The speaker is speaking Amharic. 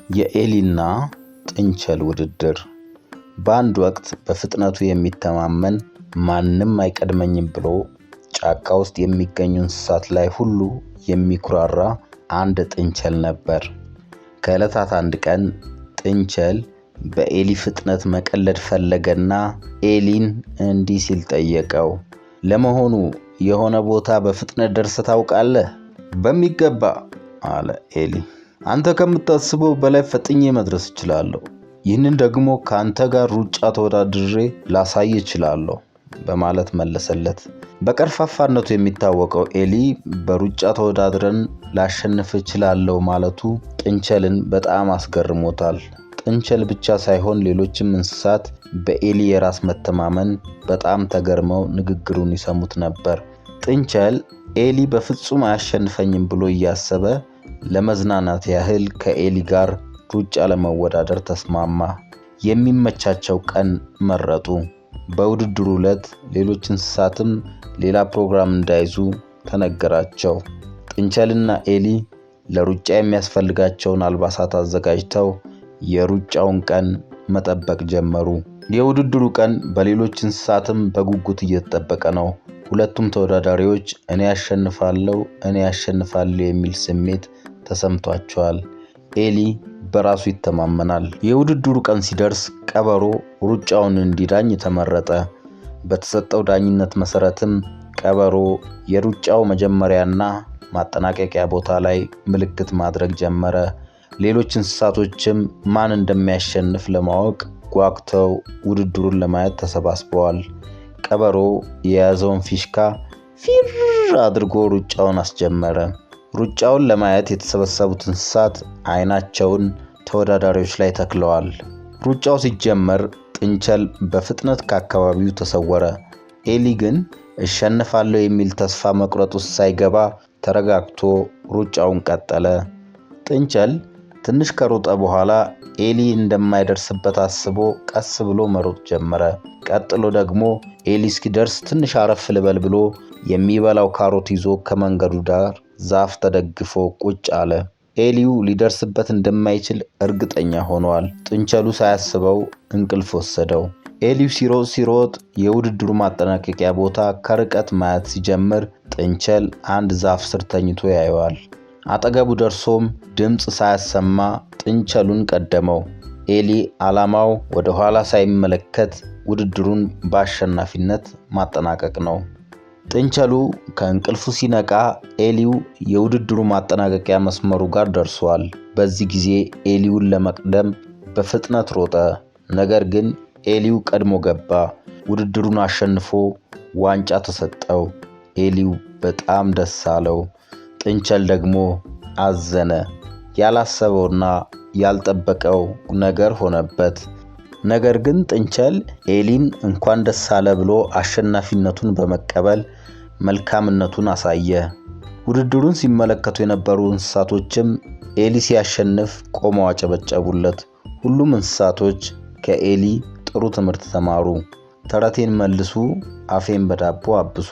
የኤሊና ጥንቸል ውድድር። በአንድ ወቅት በፍጥነቱ የሚተማመን ማንም አይቀድመኝም ብሎ ጫካ ውስጥ የሚገኙ እንስሳት ላይ ሁሉ የሚኩራራ አንድ ጥንቸል ነበር። ከዕለታት አንድ ቀን ጥንቸል በኤሊ ፍጥነት መቀለድ ፈለገና ኤሊን እንዲህ ሲል ጠየቀው፣ ለመሆኑ የሆነ ቦታ በፍጥነት ደርሰህ ታውቃለህ? በሚገባ አለ ኤሊ። አንተ ከምታስበው በላይ ፈጥኜ መድረስ እችላለሁ። ይህንን ደግሞ ከአንተ ጋር ሩጫ ተወዳድሬ ላሳይ እችላለሁ በማለት መለሰለት። በቀርፋፋነቱ የሚታወቀው ኤሊ በሩጫ ተወዳድረን ላሸንፍ እችላለሁ ማለቱ ጥንቸልን በጣም አስገርሞታል። ጥንቸል ብቻ ሳይሆን ሌሎችም እንስሳት በኤሊ የራስ መተማመን በጣም ተገርመው ንግግሩን ይሰሙት ነበር። ጥንቸል ኤሊ በፍጹም አያሸንፈኝም ብሎ እያሰበ ለመዝናናት ያህል ከኤሊ ጋር ሩጫ ለመወዳደር ተስማማ። የሚመቻቸው ቀን መረጡ። በውድድሩ ዕለት ሌሎች እንስሳትም ሌላ ፕሮግራም እንዳይዙ ተነገራቸው። ጥንቸልና ኤሊ ለሩጫ የሚያስፈልጋቸውን አልባሳት አዘጋጅተው የሩጫውን ቀን መጠበቅ ጀመሩ። የውድድሩ ቀን በሌሎች እንስሳትም በጉጉት እየተጠበቀ ነው። ሁለቱም ተወዳዳሪዎች እኔ ያሸንፋለሁ የሚል ስሜት ተሰምቷቸዋል። ኤሊ በራሱ ይተማመናል። የውድድሩ ቀን ሲደርስ ቀበሮ ሩጫውን እንዲዳኝ ተመረጠ። በተሰጠው ዳኝነት መሰረትም ቀበሮ የሩጫው መጀመሪያና ማጠናቀቂያ ቦታ ላይ ምልክት ማድረግ ጀመረ። ሌሎች እንስሳቶችም ማን እንደሚያሸንፍ ለማወቅ ጓጉተው ውድድሩን ለማየት ተሰባስበዋል። ቀበሮ የያዘውን ፊሽካ ፊር አድርጎ ሩጫውን አስጀመረ። ሩጫውን ለማየት የተሰበሰቡት እንስሳት አይናቸውን ተወዳዳሪዎች ላይ ተክለዋል። ሩጫው ሲጀመር ጥንቸል በፍጥነት ከአካባቢው ተሰወረ። ኤሊ ግን እሸነፋለሁ የሚል ተስፋ መቁረጥ ውስጥ ሳይገባ ተረጋግቶ ሩጫውን ቀጠለ። ጥንቸል ትንሽ ከሮጠ በኋላ ኤሊ እንደማይደርስበት አስቦ ቀስ ብሎ መሮጥ ጀመረ። ቀጥሎ ደግሞ ኤሊ እስኪደርስ ትንሽ አረፍ ልበል ብሎ የሚበላው ካሮት ይዞ ከመንገዱ ዳር ዛፍ ተደግፎ ቁጭ አለ። ኤሊው ሊደርስበት እንደማይችል እርግጠኛ ሆኗል። ጥንቸሉ ሳያስበው እንቅልፍ ወሰደው። ኤሊው ሲሮጥ የውድድሩ ማጠናቀቂያ ቦታ ከርቀት ማየት ሲጀምር ጥንቸል አንድ ዛፍ ስር ተኝቶ ያየዋል። አጠገቡ ደርሶም ድምፅ ሳያሰማ ጥንቸሉን ቀደመው። ኤሊ ዓላማው ወደ ኋላ ሳይመለከት ውድድሩን በአሸናፊነት ማጠናቀቅ ነው። ጥንቸሉ ከእንቅልፉ ሲነቃ ኤሊው የውድድሩ ማጠናቀቂያ መስመሩ ጋር ደርሷል። በዚህ ጊዜ ኤሊውን ለመቅደም በፍጥነት ሮጠ። ነገር ግን ኤሊው ቀድሞ ገባ። ውድድሩን አሸንፎ ዋንጫ ተሰጠው። ኤሊው በጣም ደስ አለው። ጥንቸል ደግሞ አዘነ። ያላሰበውና ያልጠበቀው ነገር ሆነበት። ነገር ግን ጥንቸል ኤሊን እንኳን ደስ አለ ብሎ አሸናፊነቱን በመቀበል መልካምነቱን አሳየ። ውድድሩን ሲመለከቱ የነበሩ እንስሳቶችም ኤሊ ሲያሸንፍ ቆመው አጨበጨቡለት። ሁሉም እንስሳቶች ከኤሊ ጥሩ ትምህርት ተማሩ። ተረቴን መልሱ፣ አፌን በዳቦ አብሱ።